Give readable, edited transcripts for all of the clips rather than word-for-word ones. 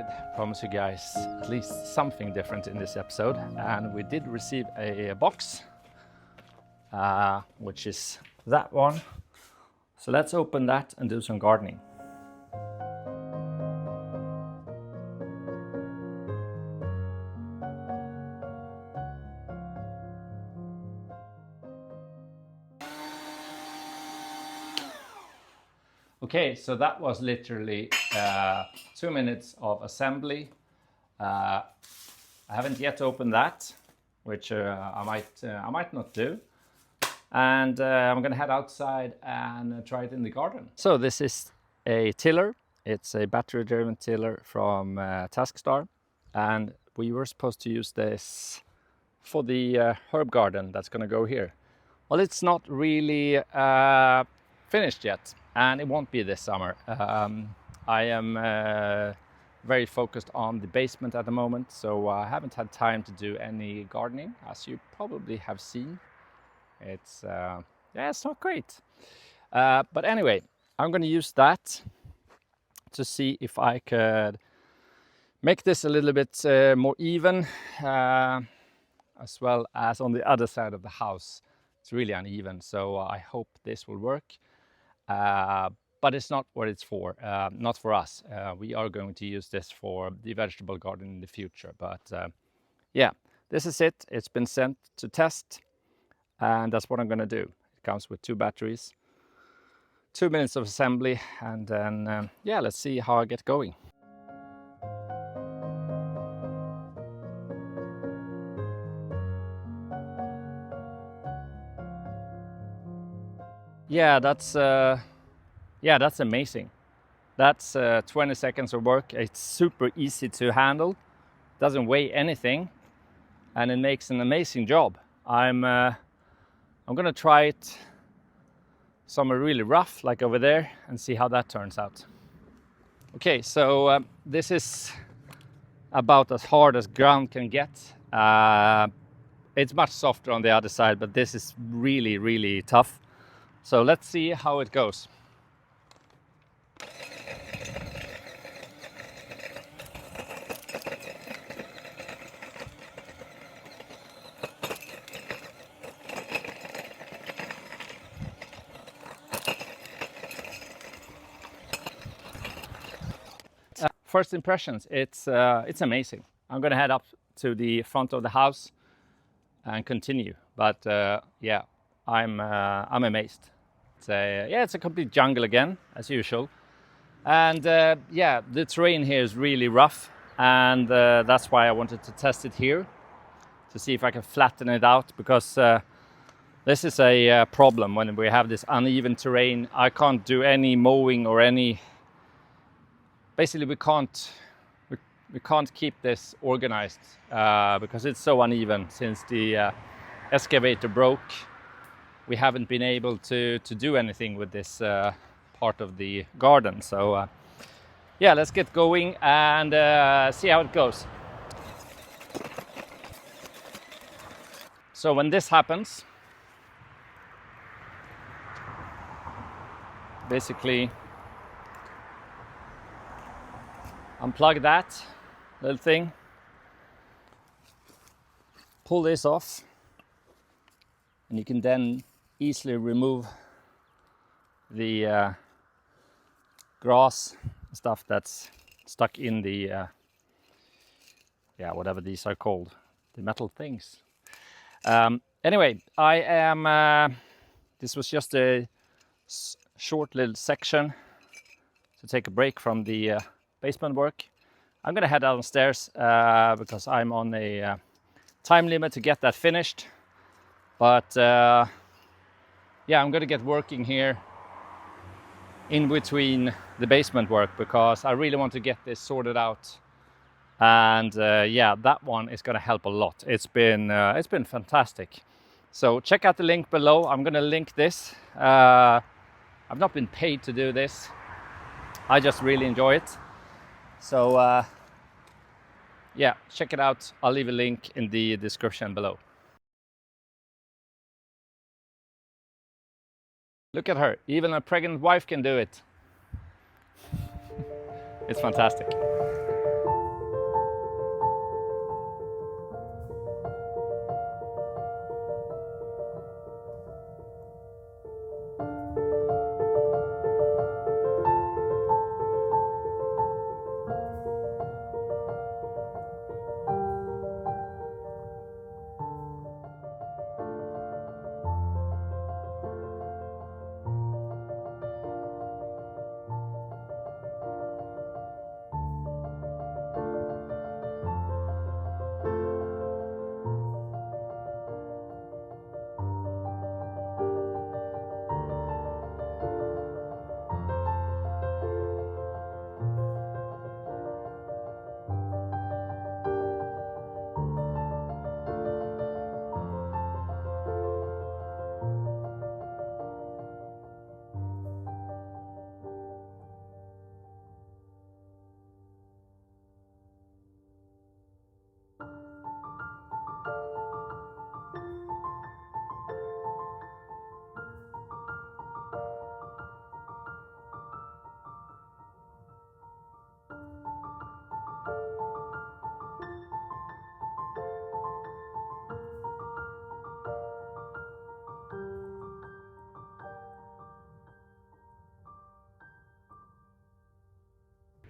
did promise you guys at least something different in this episode, and we did receive a box, which is that one. So let's open that and do some gardening. Okay, so that was literally 2 minutes of assembly. I haven't yet opened that, which I might not do. And I'm gonna head outside and try it in the garden. So this is a tiller. It's a battery-driven tiller from TaskStar, and we were supposed to use this for the herb garden that's gonna go here. Well, it's not really finished yet, and it won't be this summer. I am very focused on the basement at the moment, so I haven't had time to do any gardening, as you probably have seen. It's it's not great. But anyway, I'm going to use that to see if I could make this a little bit more even, as well as on the other side of the house. It's really uneven, so I hope this will work. But it's not what it's for, not for us. We are going to use this for the vegetable garden in the future. But yeah, this is it. It's been sent to test, and that's what I'm going to do. It comes with 2 batteries, 2 minutes of assembly, and then yeah, let's see how I get going. Yeah, that's amazing. That's 20 seconds of work. It's super easy to handle, doesn't weigh anything, and it makes an amazing job. I'm gonna try it somewhere really rough, like over there, and see how that turns out. Okay, so this is about as hard as ground can get. It's much softer on the other side, but this is really, really tough. So let's see how it goes. First impressions, it's amazing. I'm gonna head up to the front of the house and continue. But yeah, I'm amazed. It's a complete jungle again, as usual. And yeah, the terrain here is really rough, and that's why I wanted to test it here to see if I can flatten it out, because this is a problem when we have this uneven terrain. I can't do any mowing or any. Basically, we can't keep this organized because it's so uneven. Since the excavator broke, we haven't been able to do anything with this part of the garden. So yeah, let's get going and see how it goes. So when this happens, basically unplug that little thing, pull this off, and you can then easily remove the grass stuff that's stuck in the whatever these are called, the metal things. Anyway, I am this was just a short little section to take a break from the basement work. I'm gonna head downstairs because I'm on a time limit to get that finished. But yeah, I'm gonna get working here in between the basement work because I really want to get this sorted out. And yeah, that one is gonna help a lot. It's been fantastic. So check out the link below. I'm gonna link this. I've not been paid to do this. I just really enjoy it. So yeah, check it out. I'll leave a link in the description below. Look at her. Even a pregnant wife can do it. It's fantastic.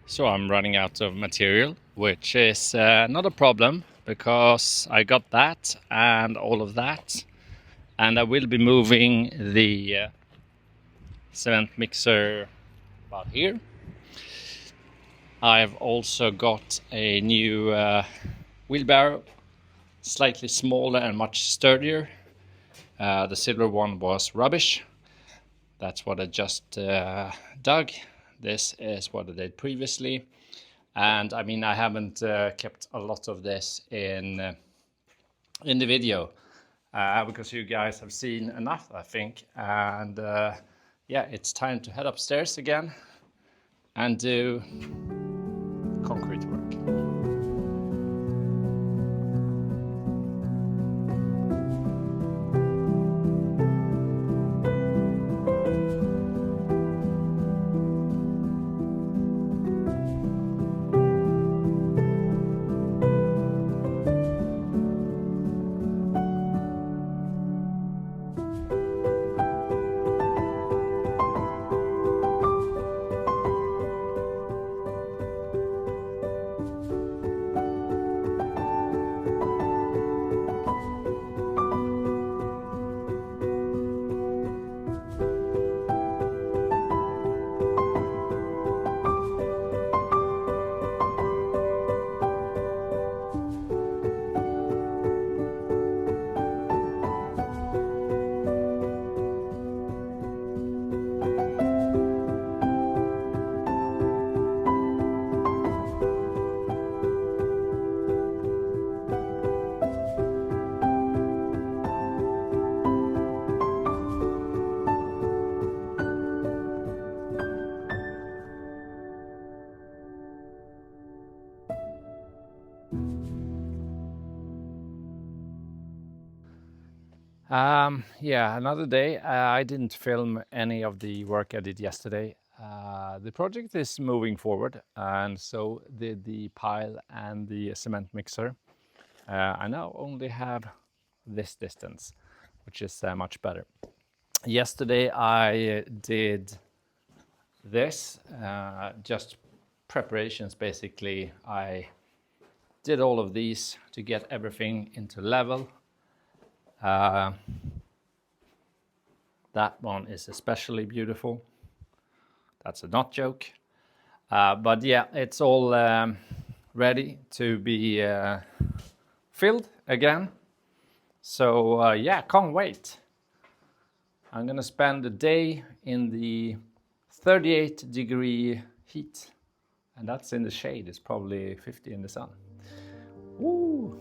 So I'm running out of material, which is not a problem because I got that and all of that, and I will be moving the cement mixer about here. I've also got a new wheelbarrow, slightly smaller and much sturdier. The silver one was rubbish. That's what I just dug. This is what I did previously. And I mean, I haven't kept a lot of this in the video because you guys have seen enough, I think. And yeah, it's time to head upstairs again and do concrete work. Yeah, another day. I didn't film any of the work I did yesterday. The project is moving forward, and so did the pile and the cement mixer. I now only have this distance, which is much better. Yesterday I did this, just preparations basically. I did all of these to get everything into level. That one is especially beautiful. That's a not joke. But yeah, it's all ready to be filled again. So yeah, can't wait. I'm gonna spend a day in the 38-degree heat. And that's in the shade. It's probably 50 in the sun. Woo!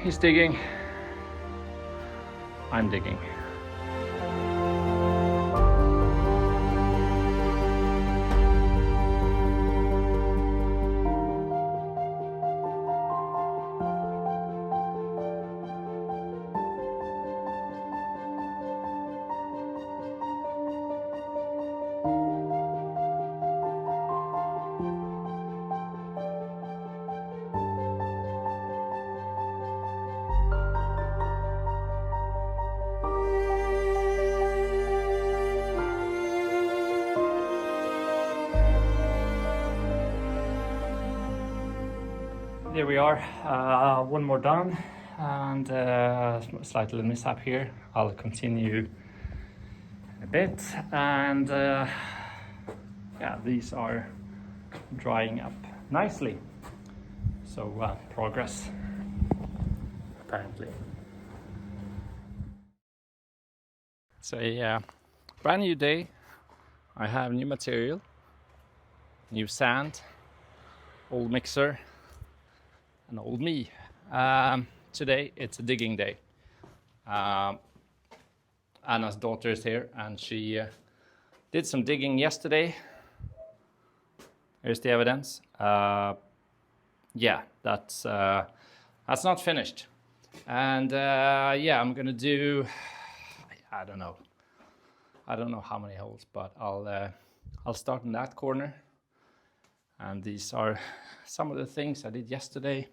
He's digging. I'm digging. Here we are, one more done, and slight little mishap here. I'll continue in a bit, and yeah, these are drying up nicely. So progress, apparently. It's a brand new day. I have new material, new sand, old mixer, and old me. Today it's a digging day. Anna's daughter is here, and she did some digging yesterday. Here's the evidence. Yeah, that's not finished. And yeah, I'm gonna do, I don't know how many holes, but I'll start in that corner. And these are some of the things I did yesterday.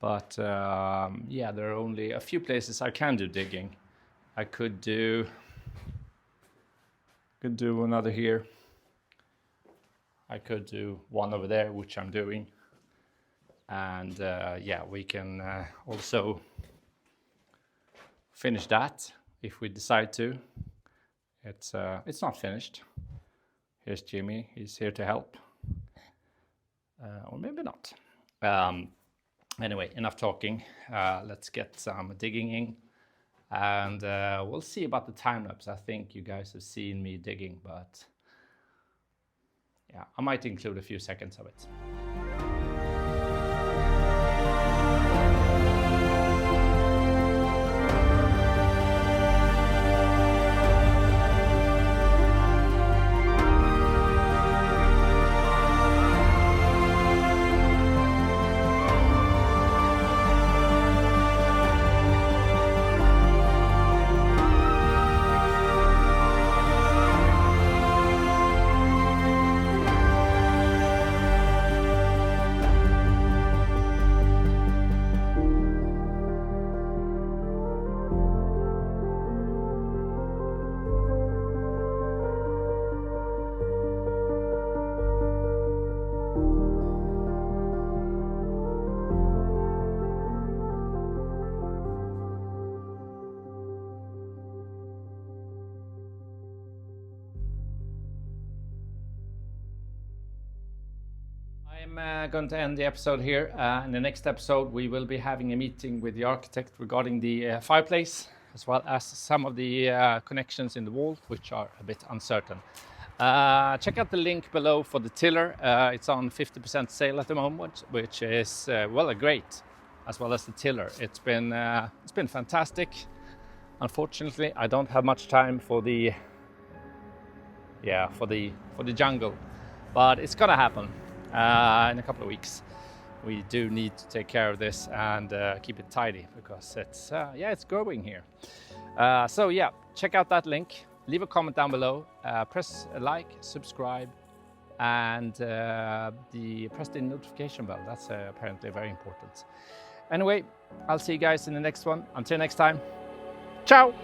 But yeah, there are only a few places I can do digging. I could do another here. I could do one over there, which I'm doing. And yeah, we can also finish that if we decide to. It's not finished. Here's Jimmy, he's here to help. Or maybe not. Anyway, enough talking. Let's get some digging in. And we'll see about the time lapse. I think you guys have seen me digging, but yeah, I might include a few seconds of it. I'm going to end the episode here. In the next episode, we will be having a meeting with the architect regarding the fireplace, as well as some of the connections in the wall, which are a bit uncertain. Check out the link below for the tiller. It's on 50% sale at the moment, which is well, great, as well as the tiller. It's been fantastic. Unfortunately, I don't have much time for the jungle, but it's gonna happen. In a couple of weeks. We do need to take care of this and keep it tidy, because it's growing here. So yeah, check out that link, leave a comment down below, press a like, subscribe, and press the notification bell. That's apparently very important. Anyway, I'll see you guys in the next one. Until next time, ciao!